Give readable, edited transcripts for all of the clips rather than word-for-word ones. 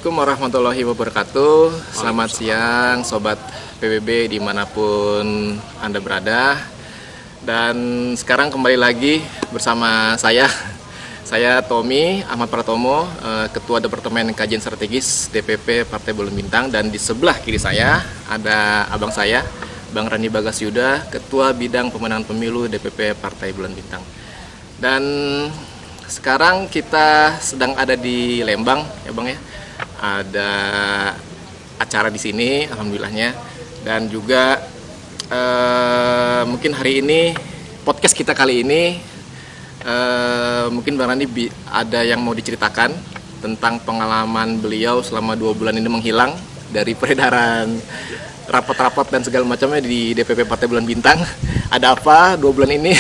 Assalamualaikum warahmatullahi wabarakatuh. Selamat siang Sobat PBB dimanapun Anda berada. Dan sekarang kembali lagi bersama saya Tommy Ahmad Pratomo, Ketua Departemen Kajian Strategis DPP Partai Bulan Bintang. Dan di sebelah kiri saya ada abang saya, Bang Randi Bagasyuda, Ketua Bidang Pemenangan Pemilu DPP Partai Bulan Bintang. Dan sekarang kita sedang ada di Lembang ya Bang ya. Ada acara di sini alhamdulillahnya, dan juga mungkin hari ini podcast kita kali ini mungkin Bang Randi ada yang mau diceritakan tentang pengalaman beliau selama 2 bulan ini menghilang dari peredaran rapat-rapat dan segala macamnya di DPP Partai Bulan Bintang. Ada apa 2 bulan ini?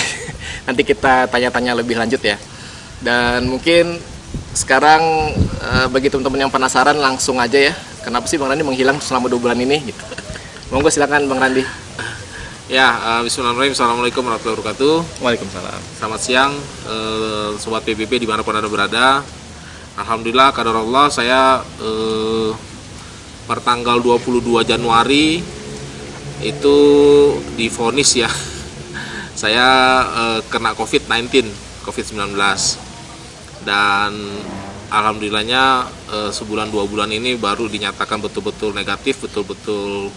Nanti kita tanya-tanya lebih lanjut ya. Dan mungkin sekarang bagi teman-teman yang penasaran, langsung aja ya, kenapa sih Bang Randi menghilang selama 2 bulan ini gitu. Monggo silakan Bang Randi. Ya, bismillahirrahmanirrahim. Assalamualaikum warahmatullahi wabarakatuh. Waalaikumsalam. Selamat siang Sobat PBB dimanapun Anda berada. Alhamdulillah qadarullah, saya pertanggal 22 Januari itu divonis ya. Saya kena COVID-19 dan alhamdulillahnya sebulan 2 bulan ini baru dinyatakan betul-betul negatif, betul-betul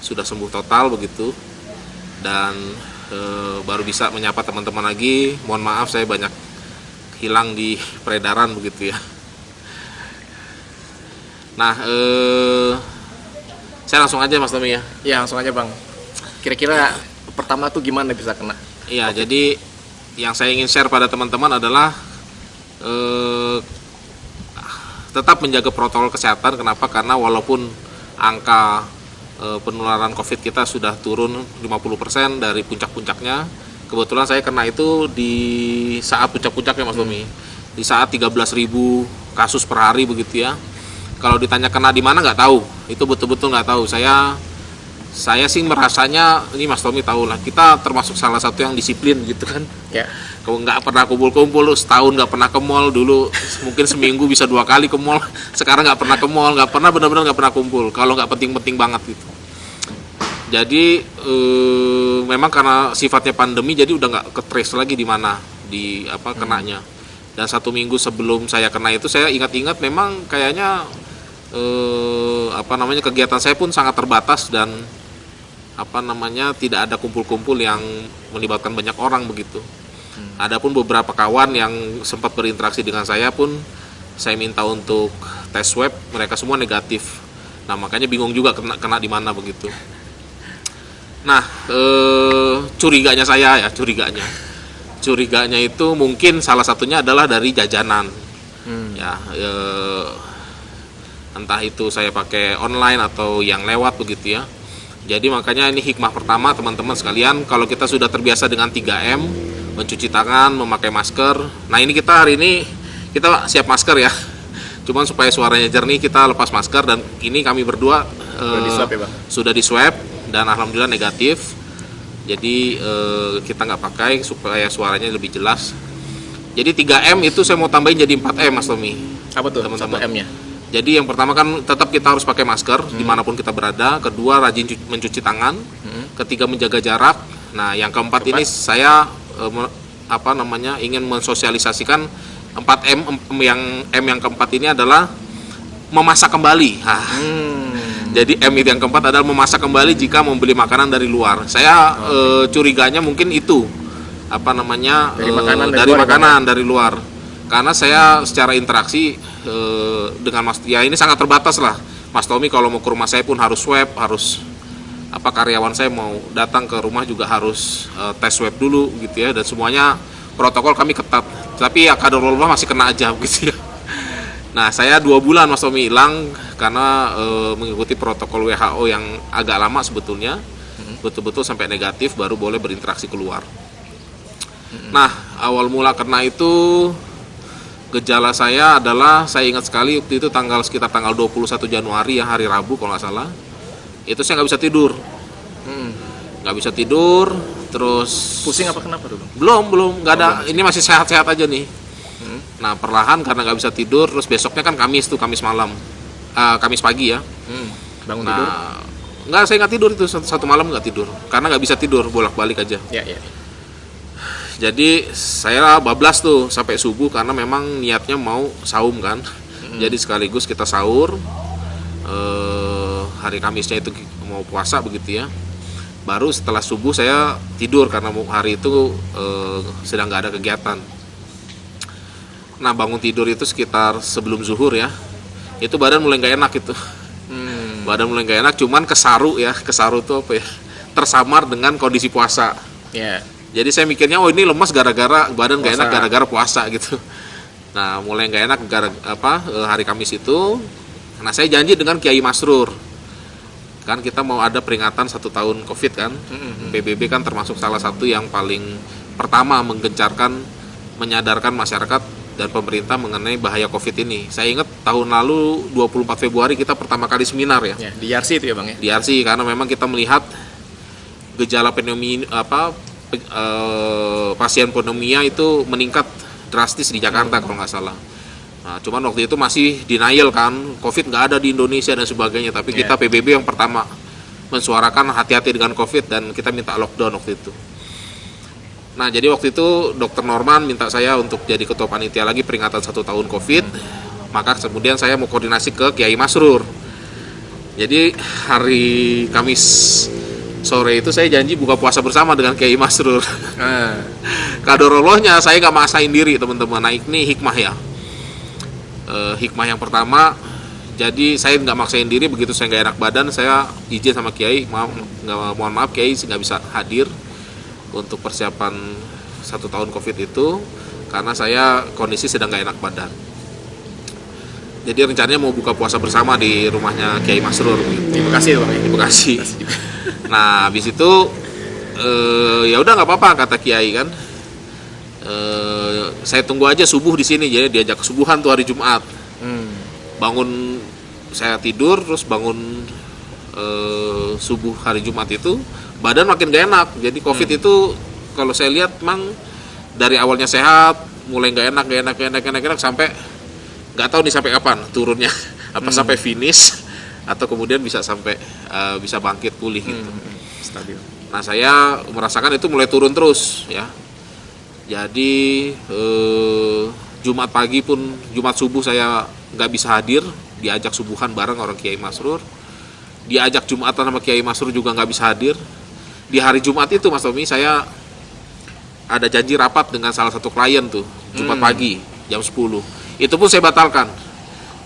sudah sembuh total begitu, dan baru bisa menyapa teman-teman lagi. Mohon maaf saya banyak hilang di peredaran begitu ya. Nah, saya langsung aja Mas Tommy ya. Ya langsung aja Bang. Kira-kira pertama tuh gimana bisa kena? Iya, jadi yang saya ingin share pada teman-teman adalah tetap menjaga protokol kesehatan. Kenapa? Karena walaupun angka penularan COVID kita sudah turun 50% dari puncak-puncaknya, kebetulan saya kena itu di saat puncak-puncaknya Mas Tommy, di saat 13.000 kasus per hari begitu ya. Kalau ditanya kena di mana nggak tahu, itu betul-betul nggak tahu. Saya sih merasanya, ini Mas Tommy tahu lah, kita termasuk salah satu yang disiplin gitu kan Ya. Kalau nggak pernah kumpul-kumpul, setahun nggak pernah ke mall. Dulu mungkin seminggu bisa 2 kali ke mall, sekarang nggak pernah ke mall, benar-benar nggak pernah kumpul kalau nggak penting-penting banget gitu. Jadi memang karena sifatnya pandemi, jadi udah nggak ke-trace lagi di mana kenanya. Dan 1 minggu sebelum saya kena itu, saya ingat-ingat memang kayaknya kegiatan saya pun sangat terbatas, dan tidak ada kumpul-kumpul yang melibatkan banyak orang begitu. Adapun beberapa kawan yang sempat berinteraksi dengan saya pun saya minta untuk tes swab, mereka semua negatif. Nah, makanya bingung juga kena di mana begitu. Nah, curiganya itu mungkin salah satunya adalah dari jajanan. Ya, entah itu saya pakai online atau yang lewat begitu ya. Jadi makanya ini hikmah pertama teman-teman sekalian, kalau kita sudah terbiasa dengan 3M, mencuci tangan, memakai masker. Nah, ini kita hari ini kita siap masker ya. Cuman supaya suaranya jernih kita lepas masker, dan ini kami berdua sudah di swab dan alhamdulillah negatif. Jadi kita nggak pakai supaya suaranya lebih jelas. Jadi 3M itu saya mau tambahin jadi 4M Mas Tommy. Apa tuh teman-teman? 1M-nya? Jadi yang pertama kan tetap kita harus pakai masker dimanapun kita berada. Kedua, rajin mencuci tangan. Ketiga, menjaga jarak. Nah, yang keempat ini saya ingin mensosialisasikan 4M. Yang keempat ini adalah memasak kembali. Jadi M itu yang keempat adalah memasak kembali jika membeli makanan dari luar. Saya curiganya mungkin itu dari makanan dari luar. Karena saya secara interaksi dengan Mas, ya ini sangat terbatas lah. Mas Tommy kalau mau ke rumah saya pun harus swab, karyawan saya mau datang ke rumah juga harus tes swab dulu gitu ya, dan semuanya protokol kami ketat. Tapi ya qadarullah masih kena aja gitu ya. Nah, saya 2 bulan Mas Tommy hilang karena mengikuti protokol WHO yang agak lama sebetulnya. Betul-betul sampai negatif baru boleh berinteraksi keluar. Nah, awal mula kena itu, gejala saya adalah, saya ingat sekali waktu itu sekitar tanggal 21 Januari yang hari Rabu kalau nggak salah. Itu saya nggak bisa tidur. Nggak bisa tidur, terus... Pusing apa kenapa dulu? Belum, nggak ada. Ini masih sehat-sehat aja nih. Nah, perlahan karena nggak bisa tidur, terus besoknya kan Kamis malam. Kamis pagi ya. Bangun tidur? Enggak, saya nggak tidur itu satu malam nggak tidur karena nggak bisa tidur, bolak-balik aja. Ya, ya. Jadi saya bablas tuh sampai subuh karena memang niatnya mau saum kan. Jadi sekaligus kita sahur. Hari Kamisnya itu mau puasa begitu ya. Baru setelah subuh saya tidur karena hari itu sedang nggak ada kegiatan. Nah, bangun tidur itu sekitar sebelum zuhur ya. Itu badan mulai nggak enak itu. Badan mulai nggak enak, cuman kesaru tuh apa ya, tersamar dengan kondisi puasa. Jadi saya mikirnya, oh ini lemas gara-gara badan nggak enak gara-gara puasa gitu. Nah, mulai nggak enak hari Kamis itu. Nah, saya janji dengan Kiai Masrur, kan kita mau ada peringatan 1 tahun COVID kan. PBB kan termasuk salah satu yang paling pertama menyadarkan masyarakat dan pemerintah mengenai bahaya COVID ini. Saya ingat tahun lalu 24 Februari kita pertama kali seminar ya. Di RC itu ya Bang ya? Di RC, karena memang kita melihat gejala pasien pneumonia itu meningkat drastis di Jakarta kalau nggak salah. Nah, cuman waktu itu masih denial kan, COVID nggak ada di Indonesia dan sebagainya. Tapi kita PBB yang pertama mensuarakan hati-hati dengan COVID dan kita minta lockdown waktu itu. Nah, jadi waktu itu Dr. Norman minta saya untuk jadi ketua panitia lagi peringatan 1 tahun COVID. Maka kemudian saya mau koordinasi ke Kiai Masrur. Jadi hari Kamis sore itu saya janji buka puasa bersama dengan Kiai Masrur. Kadorolohnya saya nggak maksain diri teman-teman. Nah, ini hikmah ya. Hikmah yang pertama, jadi saya nggak maksain diri. Begitu saya nggak enak badan, saya izin sama Kiai, mohon maaf Kiai nggak bisa hadir untuk persiapan 1 tahun COVID itu karena saya kondisi sedang nggak enak badan. Jadi rencananya mau buka puasa bersama di rumahnya Kiai Masrur gitu. Di Bekasi Bang ya? Di Bekasi. Nah, habis itu ya udah nggak apa-apa kata Kiai kan. Saya tunggu aja subuh di sini. Jadi diajak subuhan tuh hari Jumat. Bangun, saya tidur terus bangun subuh hari Jumat itu badan makin gak enak. Jadi COVID itu kalau saya lihat memang dari awalnya sehat, mulai gak enak sampai nggak tahu nih sampai kapan turunnya. Apa sampai finish atau kemudian bisa sampai bisa bangkit pulih gitu. Stabil. Nah, saya merasakan itu mulai turun terus ya. Jadi Jumat pagi pun, Jumat subuh saya nggak bisa hadir, diajak subuhan bareng orang Kiai Masrur. Diajak Jumatan sama Kiai Masrur juga nggak bisa hadir. Di hari Jumat itu Mas Tommy, saya ada janji rapat dengan salah satu klien tuh Jumat pagi jam 10. Itu pun saya batalkan.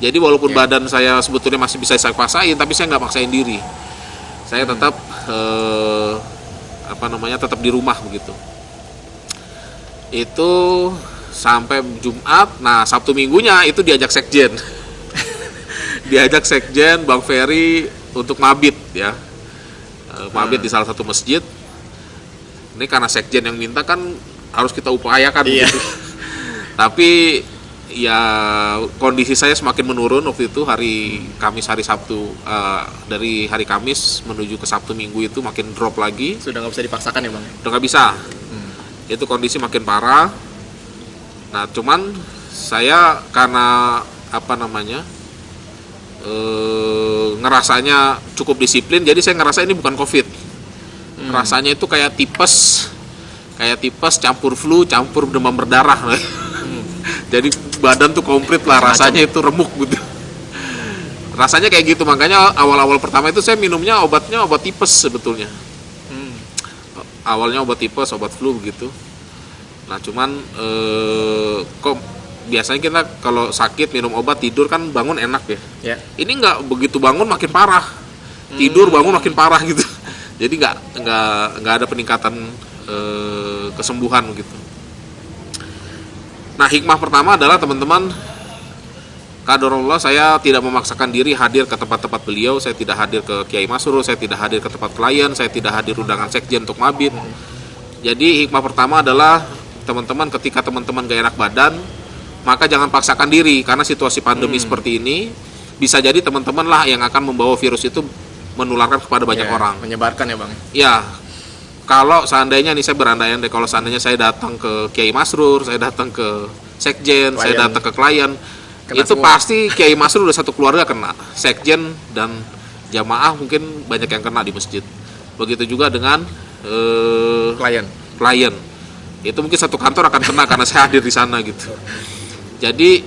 Jadi walaupun badan saya sebetulnya masih bisa saya paksain, tapi saya nggak paksain diri. Saya tetap tetap di rumah begitu. Itu sampai Jumat. Nah, Sabtu Minggunya itu diajak sekjen. Diajak sekjen Bang Ferry untuk mabit ya. Mabit di salah satu masjid. Ini karena sekjen yang minta kan harus kita upayakan gitu. Tapi ya kondisi saya semakin menurun waktu itu hari Sabtu, dari hari Kamis menuju ke Sabtu Minggu itu makin drop lagi. Sudah nggak bisa dipaksakan ya Bang? Udah nggak bisa. Itu kondisi makin parah. Nah, cuman saya karena ngerasanya cukup disiplin, jadi saya ngerasa ini bukan COVID. Rasanya itu kayak tipes campur flu, campur demam berdarah. Jadi badan tuh komplit lah, rasanya itu remuk gitu. Rasanya kayak gitu, makanya awal-awal pertama itu saya minumnya obat tipes sebetulnya. Awalnya obat tipes, obat flu begitu. Nah, cuman kok biasanya kita kalau sakit minum obat tidur kan bangun enak ya. Ini nggak begitu, bangun makin parah. Tidur bangun makin parah gitu. Jadi nggak ada peningkatan kesembuhan gitu. Nah, hikmah pertama adalah teman-teman, qadarullah saya tidak memaksakan diri hadir ke tempat-tempat beliau. Saya tidak hadir ke Kiai Masrur, saya tidak hadir ke tempat klien, saya tidak hadir undangan sekjen untuk mabit. Jadi hikmah pertama adalah teman-teman, ketika teman-teman gak enak badan, maka jangan paksakan diri, karena situasi pandemi seperti ini bisa jadi teman-teman lah yang akan membawa virus itu menularkan kepada banyak orang. Menyebarkan ya Bang? Ya, kalau seandainya nih saya berandai-andai, kalau seandainya saya datang ke Kiai Masrur, saya datang ke sekjen, saya datang ke klien, Kena itu semua. pasti Kiai Masrur udah satu keluarga kena, sekjen dan jamaah mungkin banyak yang kena di masjid. Begitu juga dengan klien. Itu mungkin satu kantor akan kena karena saya hadir di sana gitu. Jadi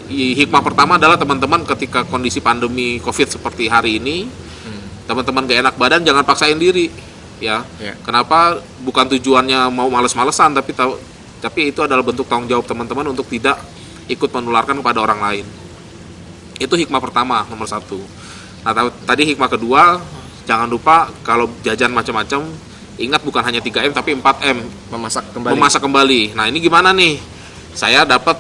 hikmah pertama adalah teman-teman ketika kondisi pandemi Covid seperti hari ini, teman-teman gak enak badan jangan paksain diri ya. Kenapa? Bukan tujuannya mau males-malesan, tapi itu adalah bentuk tanggung jawab teman-teman untuk tidak ikut menularkan kepada orang lain. Itu hikmah pertama, nomor 1. Nah, tadi hikmah kedua, jangan lupa kalau jajan macam-macam, ingat bukan hanya 3M tapi 4M. Memasak kembali. Nah, ini gimana nih? Saya dapat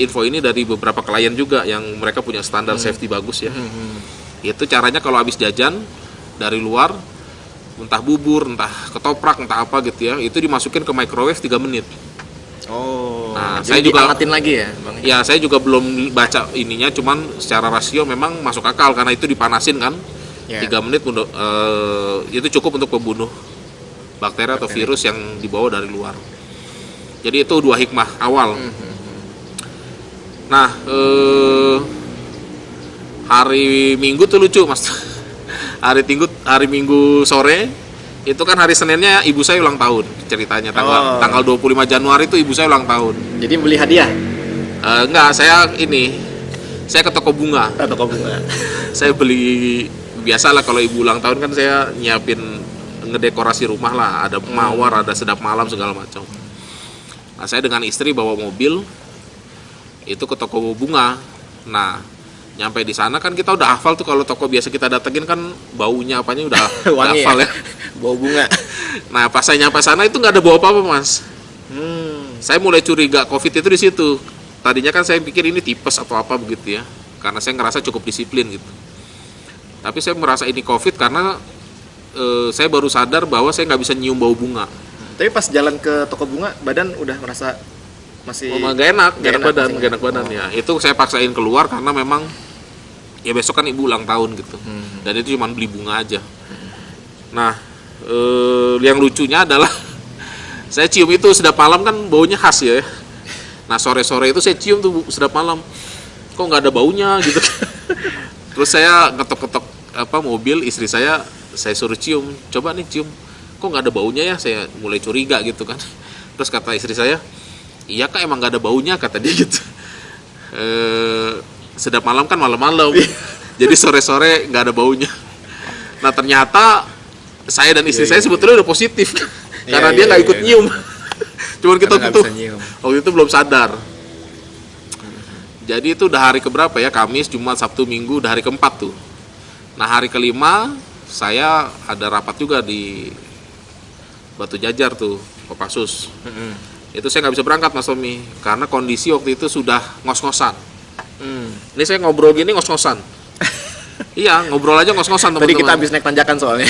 info ini dari beberapa klien juga yang mereka punya standar safety bagus ya. Itu caranya kalau habis jajan dari luar, entah bubur, entah ketoprak, entah apa gitu ya, itu dimasukin ke microwave 3 menit. Nah, saya juga diangetin lagi ya, Bang? Ya, saya juga belum baca ininya, cuman secara rasio memang masuk akal karena itu dipanasin kan. 3 menit itu cukup untuk membunuh bakteri atau virus yang dibawa dari luar. Jadi itu 2 hikmah awal. Nah, hari Minggu tuh lucu, Mas. Hari Minggu sore itu kan hari Seninnya ibu saya ulang tahun ceritanya, tanggal 25 Januari itu ibu saya ulang tahun. Jadi beli hadiah? Enggak, saya ke toko bunga. Saya beli, biasalah kalau ibu ulang tahun kan saya nyiapin ngedekorasi rumah lah, ada mawar, ada sedap malam segala macam. Nah, saya dengan istri bawa mobil itu ke toko bunga. Nah, nyampe di sana kan kita udah hafal tuh, kalau toko biasa kita datengin kan baunya apanya udah wangi hafal ya. Bau bunga. Nah, pas saya nyampe sana itu nggak ada bau apa-apa, Mas. Saya mulai curiga COVID itu di situ. Tadinya kan saya pikir ini tipes atau apa begitu ya, karena saya ngerasa cukup disiplin gitu. Tapi saya merasa ini COVID karena saya baru sadar bahwa saya nggak bisa nyium bau bunga. Tapi pas jalan ke toko bunga, badan udah merasa masih gak enak badan ya. Itu saya paksain keluar karena memang ya besok kan ibu ulang tahun gitu. Dan itu cuma beli bunga aja. Nah, yang lucunya adalah saya cium itu sedap malam kan baunya khas ya. Nah, sore-sore itu saya cium tuh sedap malam. Kok nggak ada baunya gitu. Terus saya ngetok-ketok mobil istri saya suruh cium. Coba nih cium. Kok nggak ada baunya ya? Saya mulai curiga gitu kan. Terus kata istri saya, iya Kak, emang nggak ada baunya, kata dia gitu. Sedap malam kan malam-malam. Jadi sore-sore nggak ada baunya. Nah, ternyata saya dan istri saya sebetulnya udah positif. Karena dia nggak ikut nyium. Cuman kita tuh waktu itu belum sadar. Jadi itu udah hari keberapa ya? Kamis, Jumat, Sabtu, Minggu, udah hari keempat tuh. Nah, hari kelima saya ada rapat juga di Batu Jajar tuh, Kopassus. Itu saya nggak bisa berangkat, Mas Tommy, karena kondisi waktu itu sudah ngos-ngosan. Ini saya ngobrol gini ngos-ngosan. Iya, ngobrol aja ngos-ngosan, teman-teman. Tadi kita habis naik tanjakan soalnya.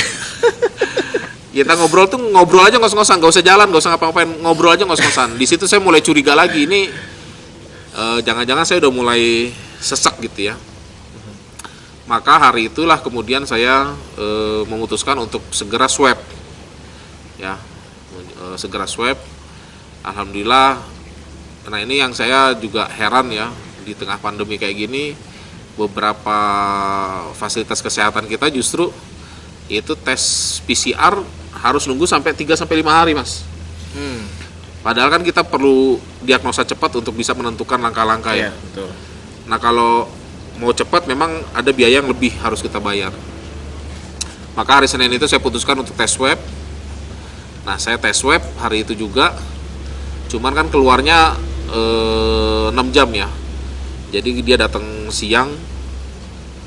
Kita ngobrol aja ngos-ngosan, nggak usah jalan, nggak usah ngapa-ngapain, ngobrol aja ngos-ngosan. Di situ saya mulai curiga lagi, ini jangan-jangan saya udah mulai sesek gitu ya. Maka hari itulah kemudian saya memutuskan untuk segera swab, ya, segera swab. Alhamdulillah. Nah, ini yang saya juga heran ya, di tengah pandemi kayak gini, beberapa fasilitas kesehatan kita justru itu tes PCR harus nunggu sampai 3-5 hari, Mas. Padahal kan kita perlu diagnosa cepat untuk bisa menentukan langkah-langkah ya. Betul. Nah, kalau mau cepat memang ada biaya yang lebih harus kita bayar. Maka hari Senin itu saya putuskan untuk tes swab. Nah, saya tes swab hari itu juga. Cuman kan keluarnya 6 jam ya. Jadi dia datang siang.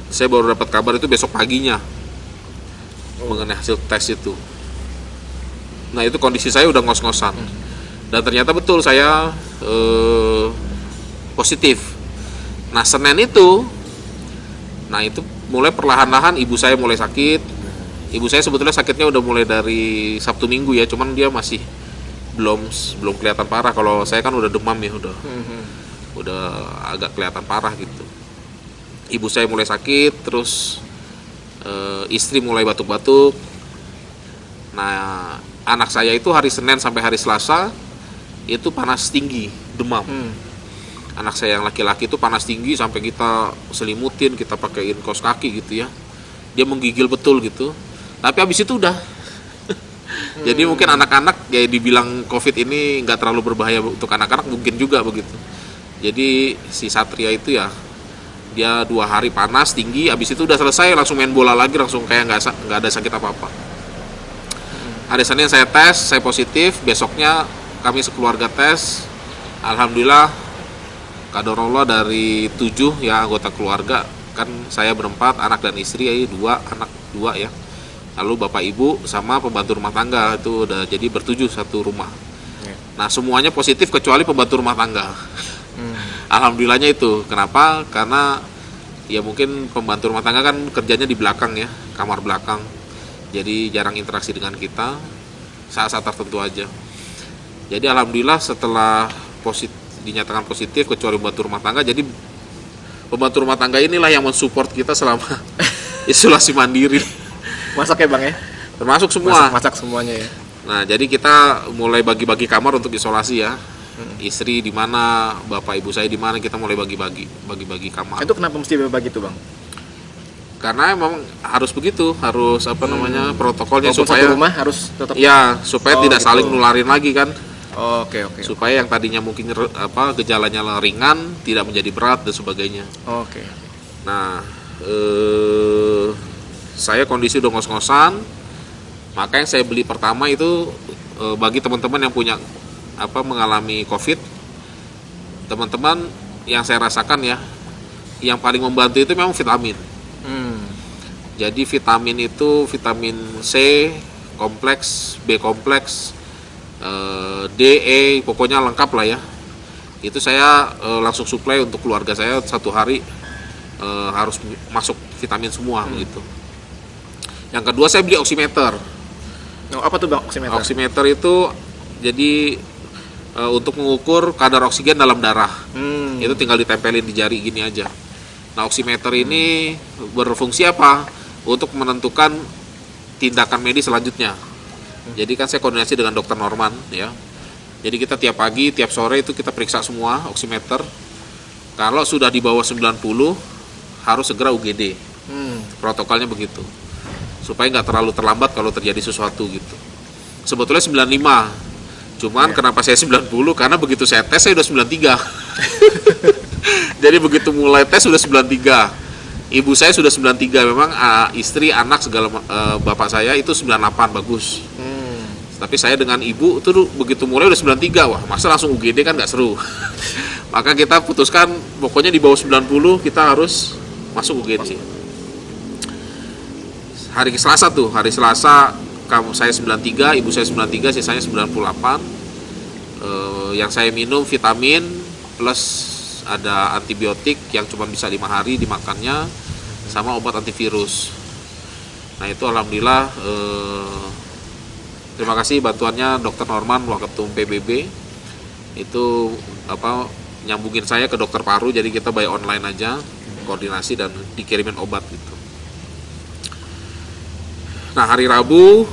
Saya baru dapat kabar itu besok paginya mengenai hasil tes itu. Nah, itu kondisi saya udah ngos-ngosan. Dan ternyata betul saya positif. Nah, Senin itu, mulai perlahan-lahan ibu saya mulai sakit. Ibu saya sebetulnya sakitnya udah mulai dari Sabtu Minggu ya, cuman dia masih belum kelihatan parah. Kalau saya kan udah demam ya, udah agak kelihatan parah gitu. Ibu saya mulai sakit, terus istri mulai batuk-batuk. Nah, anak saya itu hari Senin sampai hari Selasa itu panas tinggi. demam. Anak saya yang laki-laki itu panas tinggi sampai kita selimutin, kita pakein kaos kaki gitu ya. Dia menggigil betul gitu. Tapi habis itu udah. Jadi mungkin anak-anak ya dibilang COVID ini nggak terlalu berbahaya untuk anak-anak, mungkin juga begitu. Jadi si Satria itu ya dia 2 hari panas tinggi, habis itu udah selesai langsung main bola lagi, langsung kayak nggak ada sakit apa-apa. Hari Senin saya tes, saya positif. Besoknya kami sekeluarga tes. Alhamdulillah, qadarullah dari 7 ya anggota keluarga, kan saya berempat, anak dan istri, 2 anak 2 ya. Lalu bapak ibu sama pembantu rumah tangga, itu udah jadi bertujuh satu rumah. Nah semuanya positif kecuali pembantu rumah tangga. Alhamdulillahnya itu. Kenapa? Karena ya mungkin pembantu rumah tangga kan kerjanya di belakang ya, kamar belakang. Jadi jarang interaksi dengan kita, saat-saat tertentu aja. Jadi alhamdulillah setelah dinyatakan positif kecuali pembantu rumah tangga, jadi pembantu rumah tangga inilah yang mensupport kita selama isolasi mandiri. Masak ya Bang ya? Termasuk semua. Masak semuanya ya. Nah, jadi kita mulai bagi-bagi kamar untuk isolasi ya. Istri di mana, bapak ibu saya di mana, kita mulai bagi-bagi kamar. Itu kenapa mesti bagi itu Bang? Karena emang harus begitu, harus protokolnya Walaupun supaya satu rumah harus tetap. ya supaya tidak gitu. saling nularin lagi kan. Oke. Supaya yang tadinya mungkin gejalanya ringan tidak menjadi berat dan sebagainya. Oke. Nah, saya kondisi udah ngos-ngosan, maka yang saya beli pertama itu bagi teman-teman yang punya mengalami COVID, teman-teman yang saya rasakan ya, yang paling membantu itu memang vitamin. Jadi vitamin itu vitamin C kompleks, B kompleks, D, E, pokoknya lengkap lah ya. Itu saya langsung suplai untuk keluarga saya, 1 hari harus masuk vitamin semua begitu. Yang kedua saya beli oximeter. Apa tuh Bang oximeter? Oximeter itu jadi untuk mengukur kadar oksigen dalam darah. Itu tinggal ditempelin di jari gini aja. Nah oximeter ini berfungsi apa? Untuk menentukan tindakan medis selanjutnya. Jadi kan saya koordinasi dengan dokter Norman ya. Jadi kita tiap pagi, tiap sore itu kita periksa semua oximeter. Kalau sudah di bawah 90 harus segera UGD. Protokolnya begitu. Supaya nggak terlalu terlambat kalau terjadi sesuatu gitu. Sebetulnya 95. Cuman kenapa saya 90? Karena begitu saya tes saya udah 93. Jadi begitu mulai tes sudah 93. Ibu saya sudah 93, memang istri, anak segala bapak saya itu 98 bagus. Tapi saya dengan ibu itu begitu mulai udah 93, wah masa langsung UGD kan nggak seru. Maka kita putuskan pokoknya di bawah 90 kita harus masuk UGD. Hari Selasa saya 93, ibu saya 93, sisanya 98. Yang saya minum vitamin plus ada antibiotik yang cuma bisa 5 hari dimakannya, sama obat antivirus. Nah itu alhamdulillah terima kasih bantuannya Dokter Norman, Waketum PBB. Itu nyambungin saya ke dokter paru, jadi kita by online aja, koordinasi dan dikirimin obat gitu. Nah hari Rabu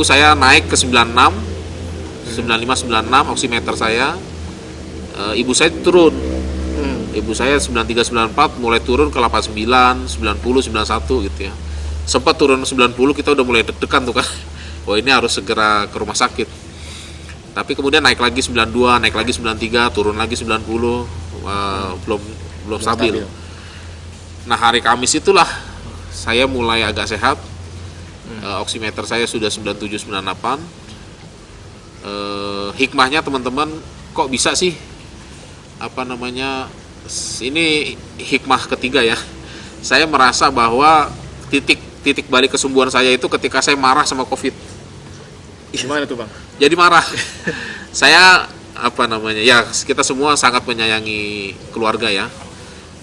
saya naik ke 96, 95, 96 oximeter saya. Ibu saya turun. Ibu saya 93, 94 mulai turun ke 89, 90, 91 gitu ya. Sempat turun 90 kita udah mulai deg-degan tuh kan. Oh ini harus segera ke rumah sakit. Tapi kemudian naik lagi 92, naik lagi 93, turun lagi 90, belum stabil. Nah hari Kamis itulah saya mulai agak sehat. Oximeter saya sudah 97, 98. Hikmahnya teman-teman, kok bisa sih ini hikmah ketiga ya. Saya merasa bahwa titik balik kesembuhan saya itu ketika saya marah sama COVID. Gimana tuh Bang? Jadi marah. Saya ya kita semua sangat menyayangi keluarga ya.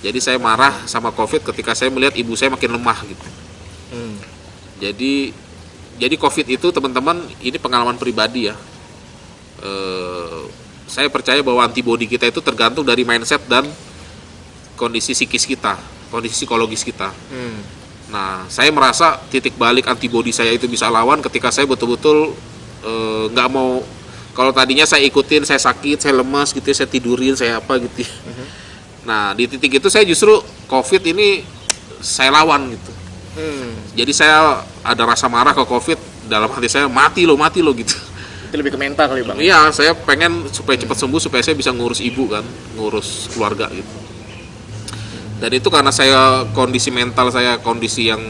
Jadi saya marah sama COVID ketika saya melihat ibu saya makin lemah gitu. Jadi COVID itu teman-teman ini pengalaman pribadi ya. Saya percaya bahwa antibodi kita itu tergantung dari mindset dan kondisi psikis kita, kondisi psikologis kita. Nah, saya merasa titik balik antibodi saya itu bisa lawan ketika saya betul-betul nggak mau Kalau tadinya saya ikutin, saya sakit, saya lemas gitu, saya tidurin, saya apa gitu. Nah, di titik itu saya justru COVID ini saya lawan gitu. Jadi saya ada rasa marah ke COVID, dalam hati saya mati lo gitu. Itu lebih ke mental kali Bang. Iya, saya pengen supaya cepat sembuh supaya saya bisa ngurus ibu kan, ngurus keluarga gitu. Dan itu karena saya kondisi mental saya kondisi yang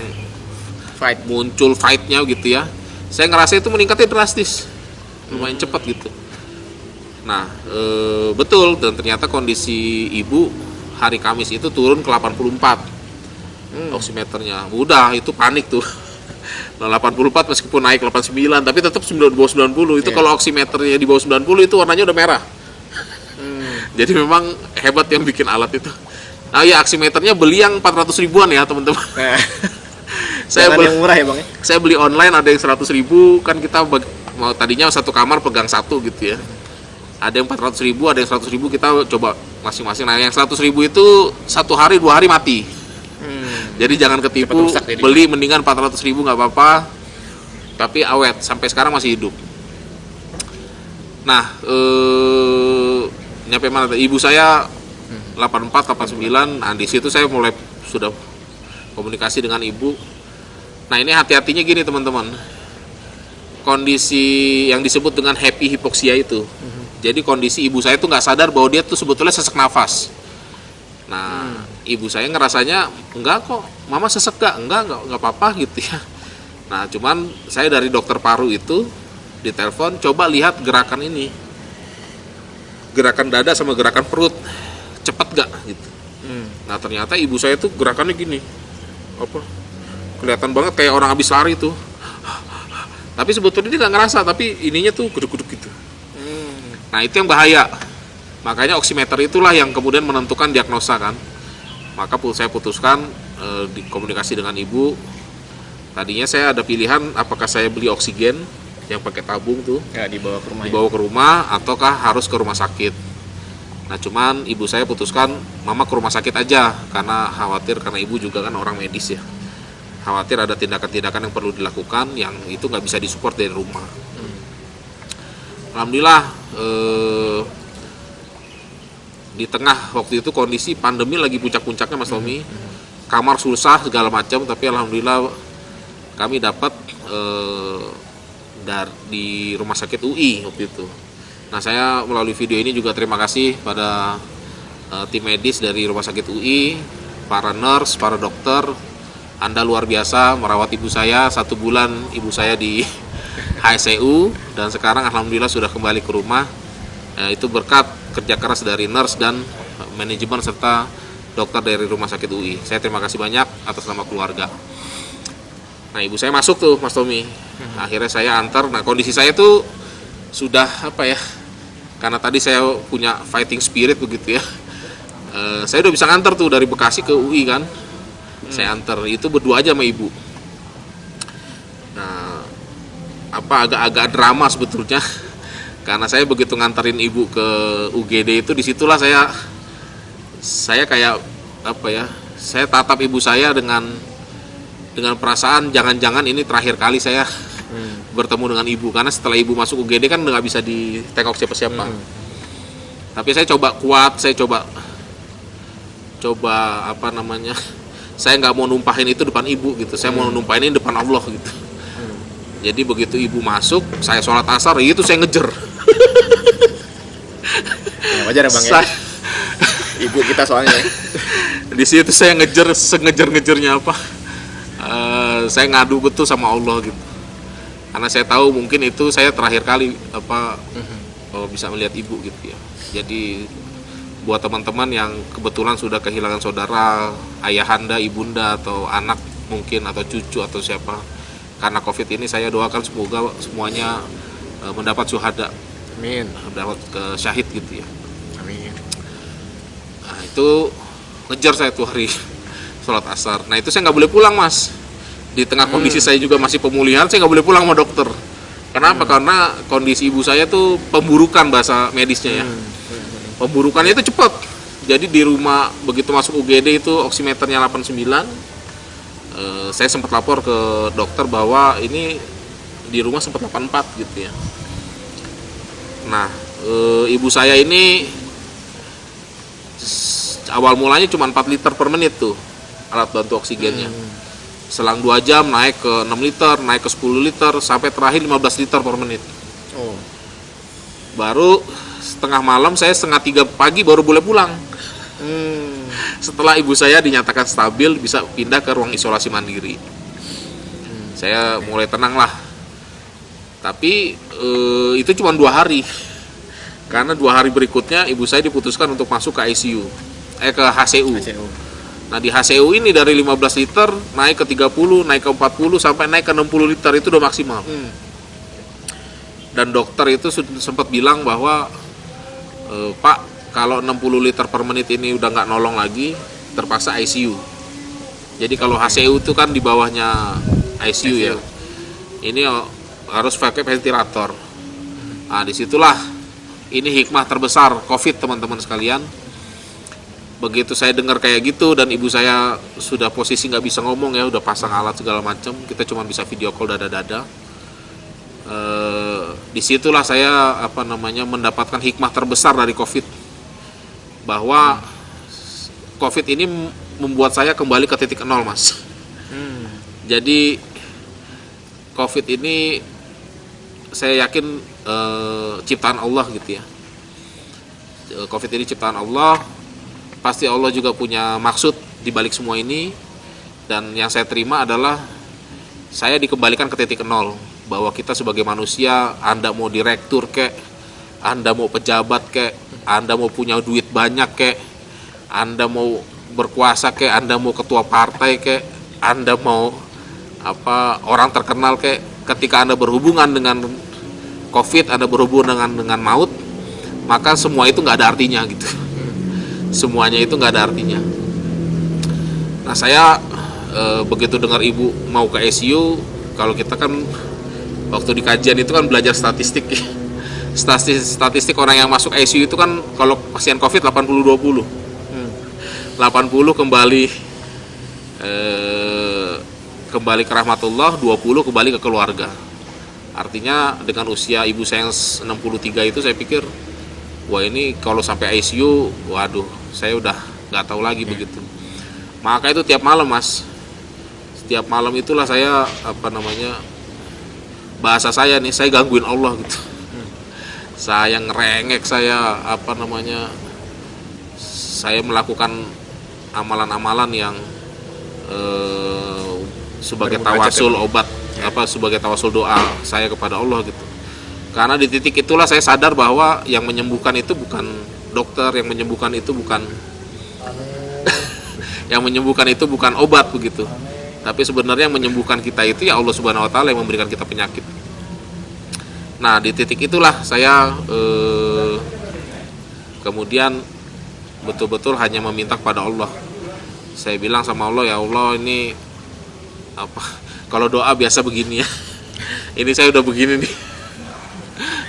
muncul fight-nya gitu ya. Saya ngerasa itu meningkatnya drastis. Lumayan cepat gitu. Nah, betul, dan ternyata kondisi ibu hari Kamis itu turun ke 84 oximeternya. Udah, itu panik tuh. Nah, 84 meskipun naik 89 tapi tetap di bawah 90. Itu kalau oximeternya di bawah 90 itu warnanya udah merah. Jadi memang hebat yang bikin alat itu. Nah ya, oximeternya beli yang 400 ribuan ya teman-teman. Saya beli yang murah ya Bang ya? Saya beli online ada yang 100 ribu, kan kita mau tadinya satu kamar pegang satu gitu ya. Ada yang 400 ribu, ada yang 100 ribu, kita coba masing-masing. Nah yang 100 ribu itu 1 hari 2 hari mati. Jadi jangan ketipu, beli mendingan 400 ribu nggak apa-apa, tapi awet, sampai sekarang masih hidup. Nah, nyampe mana? Ibu saya 84, 89, nah di situ saya mulai sudah komunikasi dengan ibu. Nah ini hati-hatinya gini teman-teman, kondisi yang disebut dengan happy hipoksia itu. Jadi kondisi ibu saya tuh nggak sadar bahwa dia tuh sebetulnya sesak nafas. Nah, ibu saya ngerasanya enggak kok, mama sesek enggak apa-apa gitu ya. Nah, cuman saya dari dokter paru itu ditelepon, coba lihat gerakan ini, gerakan dada sama gerakan perut, cepet gak gitu. Nah, ternyata ibu saya tuh gerakannya gini, apa? Kelihatan banget kayak orang habis lari tuh. Tapi sebetulnya dia nggak ngerasa, tapi ininya tuh guduk-guduk gitu. Nah, itu yang bahaya. Makanya oximeter itulah yang kemudian menentukan diagnosa kan. Maka saya putuskan dikomunikasi dengan ibu. Tadinya saya ada pilihan apakah saya beli oksigen yang pakai tabung tuh ya, dibawa ke rumah ataukah harus ke rumah sakit. Nah cuman ibu saya putuskan mama ke rumah sakit aja karena khawatir, karena ibu juga kan orang medis ya. Khawatir ada tindakan-tindakan yang perlu dilakukan yang itu nggak bisa disupport dari rumah. Alhamdulillah di tengah waktu itu kondisi pandemi lagi puncak-puncaknya Mas Tommy, kamar susah segala macam, tapi alhamdulillah kami dapat di rumah sakit UI waktu itu. Nah saya melalui video ini juga terima kasih pada tim medis dari rumah sakit UI, para nurse, para dokter. Anda luar biasa merawat ibu saya 1 bulan, ibu saya di HSCU dan sekarang alhamdulillah sudah kembali ke rumah. Itu berkat kerja keras dari nurse dan manajemen serta dokter dari rumah sakit UI. Saya terima kasih banyak atas nama keluarga. Nah ibu saya masuk tuh Mas Tommy. Akhirnya saya antar. Nah kondisi saya tuh sudah apa ya, karena tadi saya punya fighting spirit begitu ya. Saya udah bisa nganter tuh dari Bekasi ke UI kan. Saya antar, itu berdua aja sama ibu. Nah agak-agak drama sebetulnya. Karena saya begitu nganterin ibu ke UGD itu, disitulah saya kayak apa ya, saya tatap ibu saya dengan perasaan jangan-jangan ini terakhir kali saya bertemu dengan ibu, karena setelah ibu masuk UGD kan nggak bisa ditengok siapa-siapa. Tapi saya coba kuat, saya coba apa namanya, saya nggak mau numpahin itu depan ibu gitu, saya mau numpahin ini depan Allah gitu. Jadi begitu ibu masuk, saya sholat asar, itu saya ngejer. Ya, wajar ya Bang ya. Ibu kita soalnya. Di situ saya ngejer, sengejer-ngejernya apa? Saya ngadu betul sama Allah gitu. Karena saya tahu mungkin itu saya terakhir kali bisa melihat ibu gitu ya. Jadi buat teman-teman yang kebetulan sudah kehilangan saudara, ayahanda, ibunda atau anak mungkin atau cucu atau siapa, karena COVID ini saya doakan semoga semuanya mendapat syuhada. Amin. Mendapat syahid gitu ya. Amin. Nah itu ngejar saya tuh hari sholat asar. Nah itu saya nggak boleh pulang Mas. Di tengah kondisi saya juga masih pemulihan, saya nggak boleh pulang sama dokter. Kenapa? Karena kondisi ibu saya tuh pemburukan bahasa medisnya ya. Pemburukannya itu cepat. Jadi di rumah begitu masuk UGD itu oximeternya 89. Saya sempat lapor ke dokter bahwa ini di rumah sempat 84 gitu ya. Nah, ibu saya ini awal mulanya cuma 4 liter per menit tuh alat bantu oksigennya. Selang 2 jam naik ke 6 liter, naik ke 10 liter, sampai terakhir 15 liter per menit. Oh. Baru setengah malam, saya setengah 3 pagi baru boleh pulang. Setelah ibu saya dinyatakan stabil, bisa pindah ke ruang isolasi mandiri. Saya mulai tenang lah. Tapi itu cuma 2 hari. Karena 2 hari berikutnya ibu saya diputuskan untuk masuk ke ICU, ke HCU. Nah, di HCU ini dari 15 liter naik ke 30, naik ke 40, sampai naik ke 60 liter, itu udah maksimal. Dan dokter itu sempat bilang bahwa Pak, kalau 60 liter per menit ini udah nggak nolong lagi, terpaksa ICU. Jadi kalau HCU itu kan di bawahnya ICU ya. Ini harus pakai ventilator. Nah, disitulah ini hikmah terbesar COVID, teman-teman sekalian. Begitu saya dengar kayak gitu dan ibu saya sudah posisi nggak bisa ngomong ya, udah pasang alat segala macam, kita cuma bisa video call dada-dada. Disitulah saya mendapatkan hikmah terbesar dari COVID, bahwa COVID ini membuat saya kembali ke titik nol, Mas. Jadi COVID ini saya yakin ciptaan Allah gitu ya. COVID ini ciptaan Allah. Pasti Allah juga punya maksud di balik semua ini, dan yang saya terima adalah saya dikembalikan ke titik nol, bahwa kita sebagai manusia, Anda mau direktur kek, Anda mau pejabat kek, Anda mau punya duit banyak kek, Anda mau berkuasa kek, Anda mau ketua partai kek, Anda mau orang terkenal kek, ketika Anda berhubungan dengan COVID, Anda berhubungan dengan maut, maka semua itu nggak ada artinya gitu. Semuanya itu nggak ada artinya. Nah, saya begitu dengar ibu mau ke ICU, kalau kita kan waktu di kajian itu kan belajar statistik. Statistik orang yang masuk ICU itu kan kalau pasien COVID 80-20. 80 kembali ke rahmatullah, 20 kembali ke keluarga. Artinya dengan usia ibu saya yang 63 itu, saya pikir wah, ini kalau sampai ICU, waduh, saya udah nggak tahu lagi begitu. Maka itu tiap malam, Mas, setiap malam itulah saya bahasa saya nih, saya gangguin Allah gitu. Saya ngerengek, saya saya melakukan amalan-amalan yang sebagai tawasul obat, sebagai tawasul doa saya kepada Allah gitu. Karena di titik itulah saya sadar bahwa yang menyembuhkan itu bukan dokter, yang menyembuhkan itu bukan yang menyembuhkan itu bukan obat begitu. Tapi sebenarnya yang menyembuhkan kita itu ya Allah Subhanahu wa taala, yang memberikan kita penyakit. Nah, di titik itulah saya kemudian betul-betul hanya meminta kepada Allah. Saya bilang sama Allah, ya Allah, ini kalau doa biasa begini ya. Ini saya udah begini nih.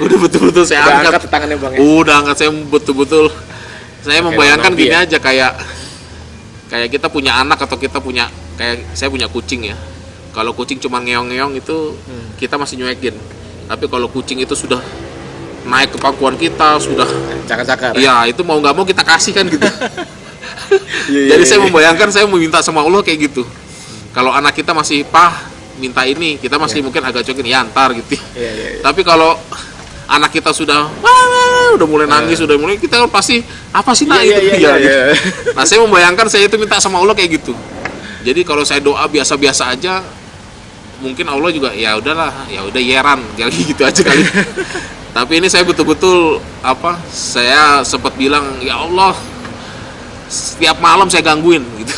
Udah betul-betul saya angkat tangannya, Bang, ya? Udah angkat, saya betul-betul saya membayangkan gini aja, kayak kita punya anak, atau kita punya, kayak saya punya kucing ya. Kalau kucing cuma ngeong-ngeong itu kita masih nyuekin. Tapi kalau kucing itu sudah naik ke pangkuan kita, sudah cakar-cakar. Iya, itu mau nggak mau kita kasih kan gitu. Jadi saya membayangkan, saya meminta sama Allah kayak gitu. Kalau anak kita masih minta ini, kita masih mungkin agak cokin, ya ntar gitu. Tapi kalau anak kita sudah mulai nangis, sudah mulai, kita pasti apa sih gitu. Nah, saya membayangkan saya itu minta sama Allah kayak gitu. Jadi kalau saya doa biasa-biasa aja, mungkin Allah juga ya udahlah, ya udah yeran kayak gitu aja kali. Tapi ini saya betul-betul saya sempat bilang, ya Allah, setiap malam saya gangguin gitu.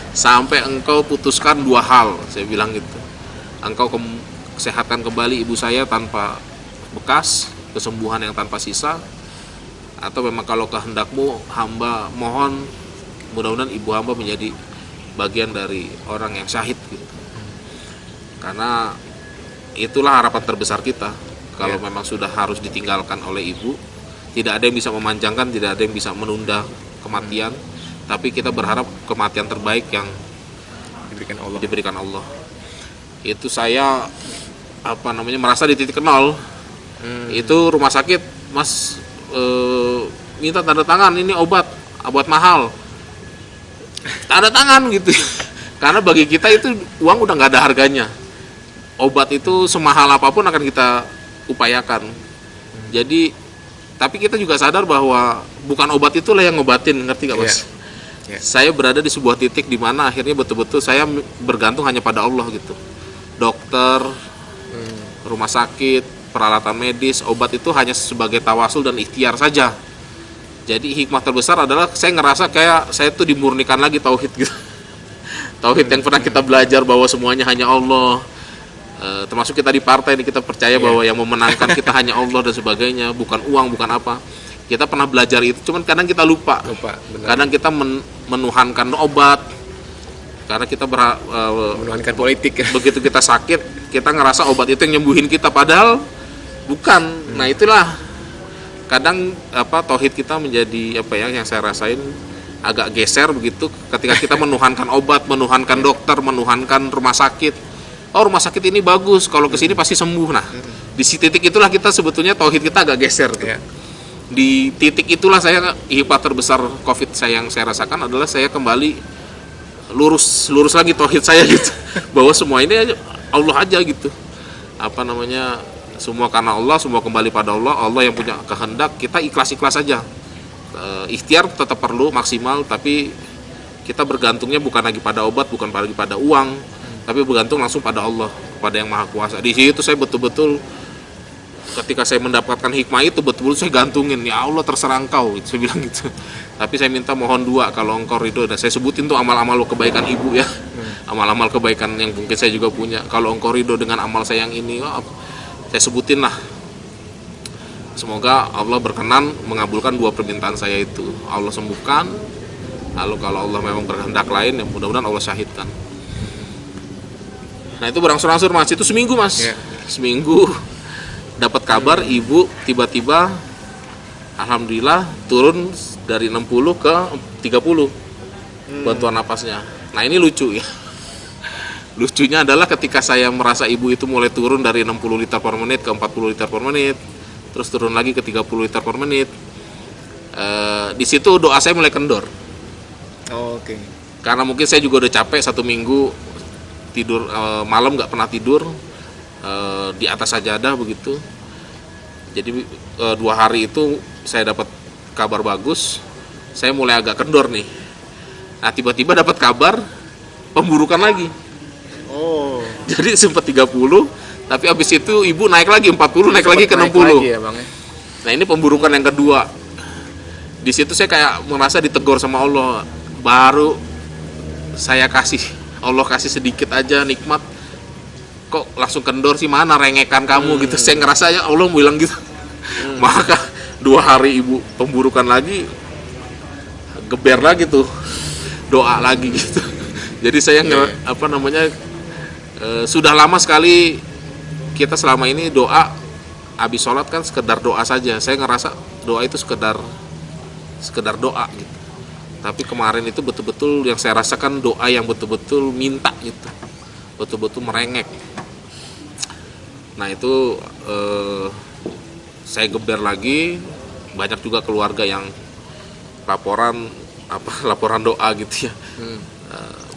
Sampai Engkau putuskan 2 hal, saya bilang gitu. Engkau sehatkan kembali ibu saya tanpa bekas, kesembuhan yang tanpa sisa, atau memang kalau kehendakmu, hamba mohon mudah-mudahan ibu hamba menjadi bagian dari orang yang syahid gitu. Karena itulah harapan terbesar kita. Kalau memang sudah harus ditinggalkan oleh ibu, tidak ada yang bisa memanjangkan, tidak ada yang bisa menunda kematian, tapi kita berharap kematian terbaik yang diberikan Allah. Itu saya merasa di titik nol. Itu rumah sakit, Mas, minta tanda tangan, ini obat mahal, tanda tangan gitu. Karena bagi kita itu uang udah nggak ada harganya. Obat itu semahal apapun akan kita upayakan. Jadi, tapi kita juga sadar bahwa bukan obat itulah yang ngobatin, ngerti gak, Mas? Saya berada di sebuah titik di mana akhirnya betul-betul saya bergantung hanya pada Allah gitu. Dokter, rumah sakit, peralatan medis, obat itu hanya sebagai tawasul dan ikhtiar saja. Jadi hikmah terbesar adalah saya ngerasa kayak saya tuh dimurnikan lagi tauhid gitu. Tauhid yang pernah kita belajar bahwa semuanya hanya Allah. Termasuk kita di partai ini kita percaya bahwa yang memenangkan kita hanya Allah dan sebagainya, bukan uang, bukan apa. Kita pernah belajar itu, cuman kadang kita lupa. Kadang kita menuhankan obat. Karena kita menuhankan politik. Begitu kita sakit, kita ngerasa obat itu yang nyembuhin kita, padahal bukan. Nah, itulah kadang tauhid kita menjadi yang saya rasain agak geser begitu ketika kita menuhankan obat, menuhankan dokter, menuhankan rumah sakit. Oh, rumah sakit ini bagus, kalau kesini pasti sembuh. Nah, di titik itulah kita sebetulnya tauhid kita agak geser tuh. Di titik itulah saya hikmah terbesar COVID yang saya rasakan adalah saya kembali lurus lagi tauhid saya gitu. Bahwa semua ini Allah aja gitu. Semua karena Allah, semua kembali pada Allah. Allah yang punya kehendak, kita ikhlas-ikhlas saja. Ikhtiar tetap perlu maksimal, tapi kita bergantungnya bukan lagi pada obat, bukan lagi pada uang, tapi bergantung langsung pada Allah, pada yang Maha Kuasa. Di situ saya betul-betul ketika saya mendapatkan hikmah itu betul-betul saya gantungin, ya Allah terserah engkau gitu, saya bilang gitu. Tapi saya minta mohon dua, kalau engkau ridho. Dan saya sebutin tuh amal-amal kebaikan ibu ya, amal-amal kebaikan yang mungkin saya juga punya. Kalau engkau ridho dengan amal saya yang ini, saya sebutin lah. Semoga Allah berkenan mengabulkan dua permintaan saya itu. Allah sembuhkan. Lalu kalau Allah memang berkehendak lain, ya mudah-mudahan Allah syahidkan. Nah, itu berangsur-angsur, Mas. Itu seminggu, Mas. Seminggu dapat kabar ibu tiba-tiba alhamdulillah turun dari 60 ke 30 bantuan napasnya. Nah, ini lucu ya. Lucunya adalah ketika saya merasa ibu itu mulai turun dari 60 liter per menit ke 40 liter per menit, terus turun lagi ke 30 liter per menit. Di situ doa saya mulai kendor. Oke. Karena mungkin saya juga udah capek, 1 minggu tidur malam nggak pernah tidur, di atas sajadah begitu. Jadi 2 hari itu saya dapat kabar bagus, saya mulai agak kendor nih. Nah, tiba-tiba dapat kabar pemburukan lagi. Oh. Jadi sempat 30, tapi habis itu ibu naik lagi 40, naik lagi ke 60. Lagi ya, Bang, ya? Nah, ini pemburukan yang kedua. Di situ saya kayak merasa ditegur sama Allah. Baru saya Allah kasih sedikit aja nikmat, kok langsung kendor sih, mana rengekan kamu gitu. Saya ngerasa ya Allah bilang gitu. Maka 2 hari ibu pemburukan lagi, geber lagi tuh, doa lagi gitu. Jadi saya sudah lama sekali kita selama ini doa habis sholat kan sekedar doa saja. Saya ngerasa doa itu sekedar doa gitu. Tapi kemarin itu betul-betul yang saya rasakan doa yang betul-betul minta gitu, betul-betul merengek. Nah, itu saya geber lagi. Banyak juga keluarga yang laporan doa gitu ya.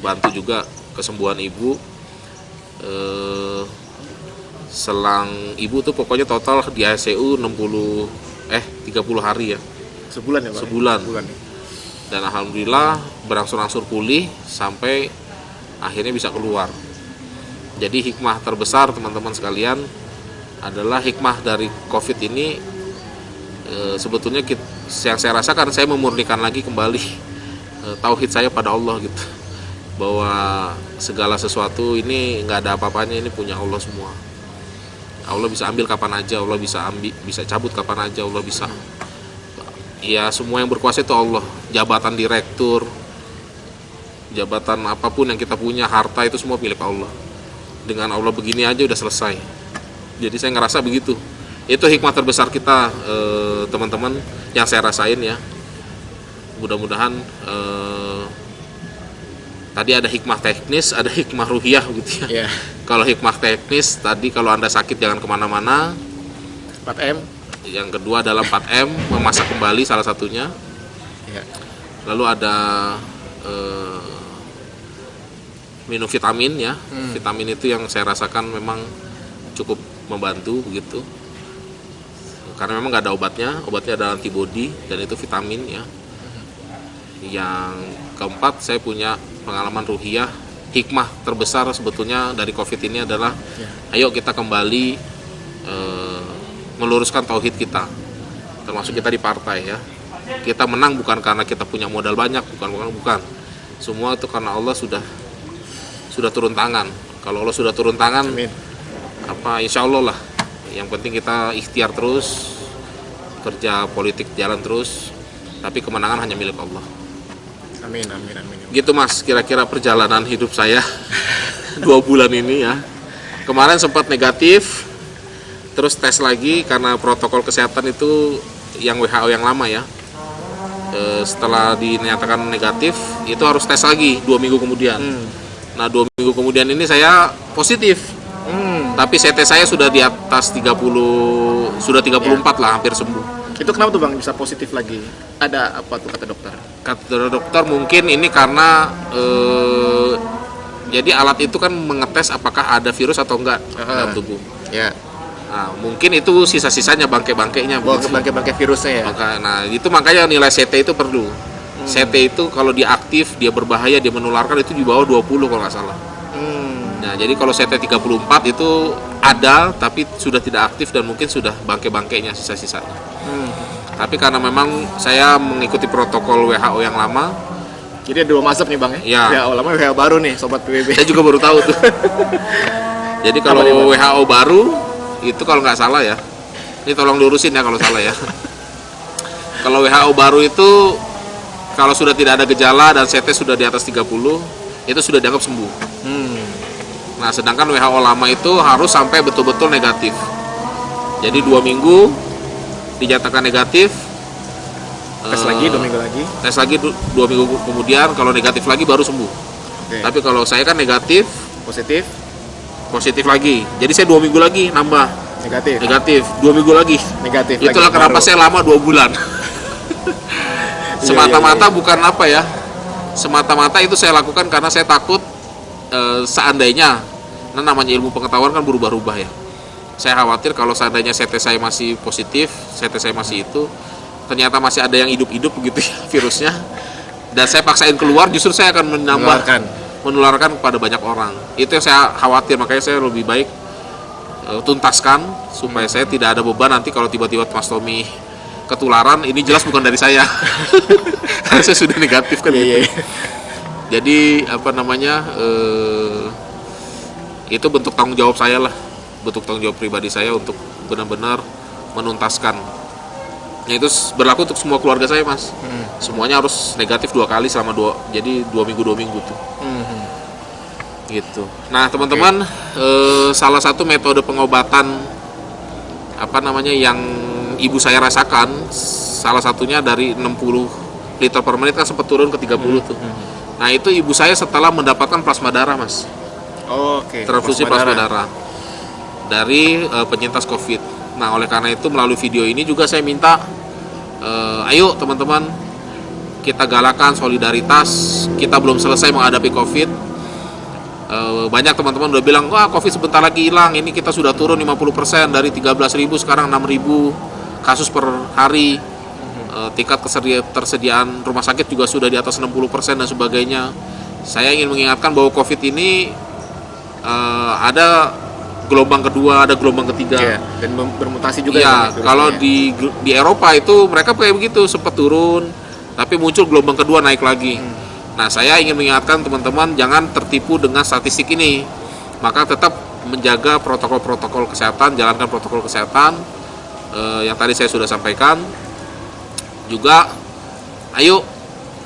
Bantu juga kesembuhan ibu. Selang ibu tuh pokoknya total di ICU 30 hari ya. Sebulan ya, Bang? Sebulan. Dan alhamdulillah berangsur-angsur pulih sampai akhirnya bisa keluar. Jadi hikmah terbesar teman-teman sekalian adalah hikmah dari COVID ini, sebetulnya yang saya rasakan, saya memurnikan lagi kembali tauhid saya pada Allah gitu. Bahwa segala sesuatu ini nggak ada apa-apanya, ini punya Allah semua. Allah bisa ambil kapan aja, Allah bisa cabut kapan aja, Allah bisa. Ya, semua yang berkuasa itu Allah. Jabatan direktur, jabatan apapun yang kita punya, harta itu semua milik Allah. Dengan Allah begini aja udah selesai. Jadi saya ngerasa begitu. Itu hikmah terbesar kita, teman-teman, yang saya rasain ya. Mudah-mudahan tadi ada hikmah teknis, ada hikmah ruhiyah gitu ya. Kalau hikmah teknis tadi, kalau Anda sakit jangan kemana-mana. 4M. Yang kedua adalah 4M, memasak kembali salah satunya. Ya. Lalu ada minum vitamin ya. Vitamin itu yang saya rasakan memang cukup membantu begitu. Karena memang nggak ada obatnya ada antibody dan itu vitamin ya. Yang keempat, saya punya pengalaman ruhiyah, hikmah terbesar sebetulnya dari COVID ini adalah ayo kita kembali meluruskan tauhid kita, termasuk kita di partai ya. Kita menang bukan karena kita punya modal banyak, bukan. Semua itu karena Allah sudah turun tangan. Kalau Allah sudah turun tangan, Amin. Insya Allah lah. Yang penting kita ikhtiar terus, kerja politik jalan terus, tapi kemenangan hanya milik Allah. Amin. Gitu Mas, kira-kira perjalanan hidup saya 2 bulan ini ya. Kemarin sempat negatif, terus tes lagi karena protokol kesehatan itu yang WHO yang lama ya. Setelah dinyatakan negatif, itu harus tes lagi 2 minggu kemudian. Nah 2 minggu kemudian ini saya positif. Tapi CT saya sudah di atas 30, sudah 34 lah, hampir sembuh. Itu kenapa tuh Bang bisa positif lagi? Ada apa tuh kata dokter? Kata dokter mungkin ini karena jadi alat itu kan mengetes apakah ada virus atau enggak dalam tubuh. Ya. Nah, mungkin itu sisa-sisanya bangke-bangkainya. Bangke-bangke virusnya ya. Nah, itu makanya nilai CT itu perlu. CT itu kalau dia aktif, dia berbahaya, dia menularkan itu di bawah 20 kalau nggak salah. Nah, jadi kalau CT 34 itu ada tapi sudah tidak aktif dan mungkin sudah bangke-bangkainya sisa-sisanya. Tapi karena memang saya mengikuti protokol WHO yang lama, Jadi ada 2 mazhab nih Bang ya? Ya. WHO lama, WHO baru nih Sobat PBB. saya juga baru tahu tuh. Jadi kalau WHO baru itu kalau nggak salah ya, ini tolong lurusin ya kalau salah ya. Kalau WHO baru itu kalau sudah tidak ada gejala dan CT sudah di atas 30 itu sudah dianggap sembuh. Nah sedangkan WHO lama itu harus sampai betul-betul negatif. Jadi 2 minggu dinyatakan negatif, Tes lagi 2 minggu lagi. tes lagi 2 minggu kemudian kalau negatif lagi baru sembuh. Oke. Tapi kalau saya kan negatif, Positif lagi. Jadi saya 2 minggu lagi nambah negatif, 2 minggu lagi. negatif. Itulah lagi, kenapa baru. saya lama 2 bulan. Semata-mata bukan apa ya. Semata-mata itu saya lakukan karena saya takut seandainya, nah namanya ilmu pengetahuan kan berubah-ubah ya. Saya khawatir kalau seandainya CT saya masih positif, CT saya masih itu, ternyata masih ada yang hidup-hidup begitu ya virusnya, dan saya paksain keluar, justru saya akan menularkan kepada banyak orang. Itu yang saya khawatir, makanya saya lebih baik tuntaskan supaya saya tidak ada beban nanti kalau tiba-tiba Mas Tommy ketularan. Ini jelas bukan dari saya karena saya sudah negatif kan. Iya. Jadi itu bentuk tanggung jawab saya lah, bentuk tanggung jawab pribadi saya untuk benar-benar menuntaskan. Ya, itu berlaku untuk semua keluarga saya Mas. Semuanya harus negatif 2 kali selama 2 minggu tuh. Gitu. Nah teman-teman, salah satu metode pengobatan yang ibu saya rasakan, salah satunya dari 60 liter per menit kan sempat turun ke 30 tuh. Nah itu ibu saya setelah mendapatkan plasma darah Mas. Oke. Transfusi plasma darah dari penyintas COVID. Nah oleh karena itu melalui video ini juga saya minta ayo teman-teman kita galakan solidaritas. Kita belum selesai menghadapi COVID. Banyak teman-teman udah bilang wah COVID sebentar lagi hilang. Ini kita sudah turun 50% dari 13.000 sekarang 6.000 kasus per hari. Tingkat ketersediaan rumah sakit juga sudah di atas 60% dan sebagainya. Saya ingin mengingatkan bahwa COVID ini ada gelombang kedua, ada gelombang ketiga. Ya, dan bermutasi juga ya. Kalau di Eropa itu mereka kayak begitu, sempat turun, tapi muncul gelombang kedua naik lagi. Nah, saya ingin mengingatkan teman-teman jangan tertipu dengan statistik ini. Maka tetap menjaga protokol-protokol kesehatan, jalankan protokol kesehatan yang tadi saya sudah sampaikan. Juga, ayo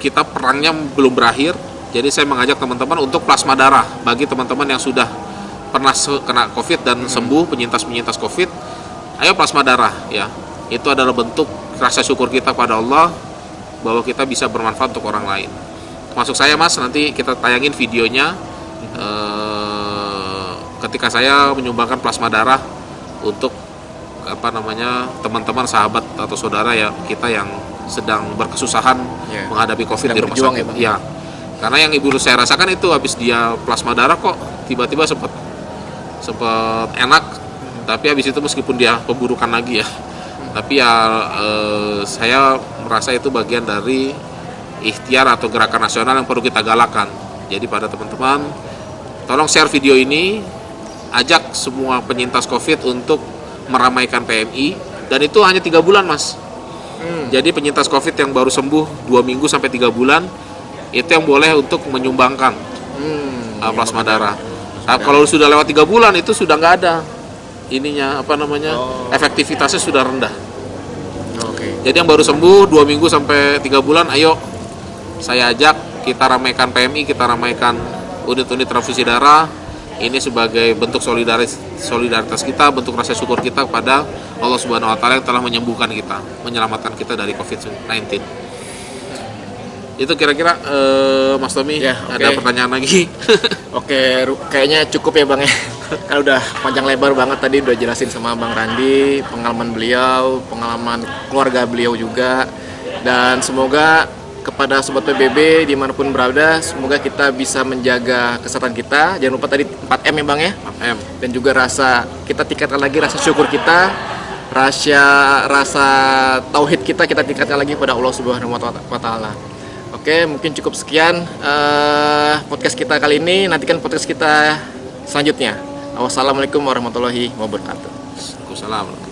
kita perangnya belum berakhir. Jadi saya mengajak teman-teman untuk plasma darah bagi teman-teman yang sudah pernah kena COVID dan sembuh, penyintas-penyintas COVID. Ayo plasma darah ya. Itu adalah bentuk rasa syukur kita pada Allah bahwa kita bisa bermanfaat untuk orang lain. Masuk saya Mas, nanti kita tayangin videonya ketika saya menyumbangkan plasma darah untuk teman-teman, sahabat atau saudara ya kita yang sedang berkesusahan Ya. menghadapi COVID Sedang di rumah berjuang sakit. ya, Bang? Ya, karena yang ibu saya rasakan itu habis dia plasma darah kok tiba-tiba sempat enak, tapi habis itu meskipun dia pemburukan lagi ya, tapi ya saya merasa itu bagian dari ikhtiar atau gerakan nasional yang perlu kita galakan. Jadi pada teman-teman, tolong share video ini, ajak semua penyintas COVID untuk meramaikan PMI, dan itu hanya 3 bulan mas. Jadi penyintas COVID yang baru sembuh 2 minggu sampai 3 bulan itu yang boleh untuk menyumbangkan plasma darah. Nah, kalau sudah lewat 3 bulan itu sudah nggak ada ininya efektivitasnya sudah rendah. Oke. Jadi yang baru sembuh 2 minggu sampai 3 bulan, ayo saya ajak kita ramaikan PMI, kita ramaikan unit-unit transfusi darah. Ini sebagai bentuk solidaritas kita, bentuk rasa syukur kita kepada Allah Subhanahu wa taala yang telah menyembuhkan kita, menyelamatkan kita dari COVID-19. Itu kira-kira Mas Tommy, Ya, ada oke. pertanyaan lagi? Oke, kayaknya cukup ya Bang ya. Kan udah panjang lebar banget tadi udah jelasin sama Bang Randi, pengalaman beliau, pengalaman keluarga beliau juga. Dan semoga kepada Sobat PBB dimanapun berada, semoga kita bisa menjaga kesehatan kita. Jangan lupa tadi 4M ya Bang ya. M. Dan juga kita tingkatkan lagi rasa syukur kita, rasa tauhid kita tingkatkan lagi pada Allah Subhanahu wa taala. Oke, mungkin cukup sekian podcast kita kali ini. Nantikan podcast kita selanjutnya. Wassalamualaikum warahmatullahi wabarakatuh. Waalaikumsalam.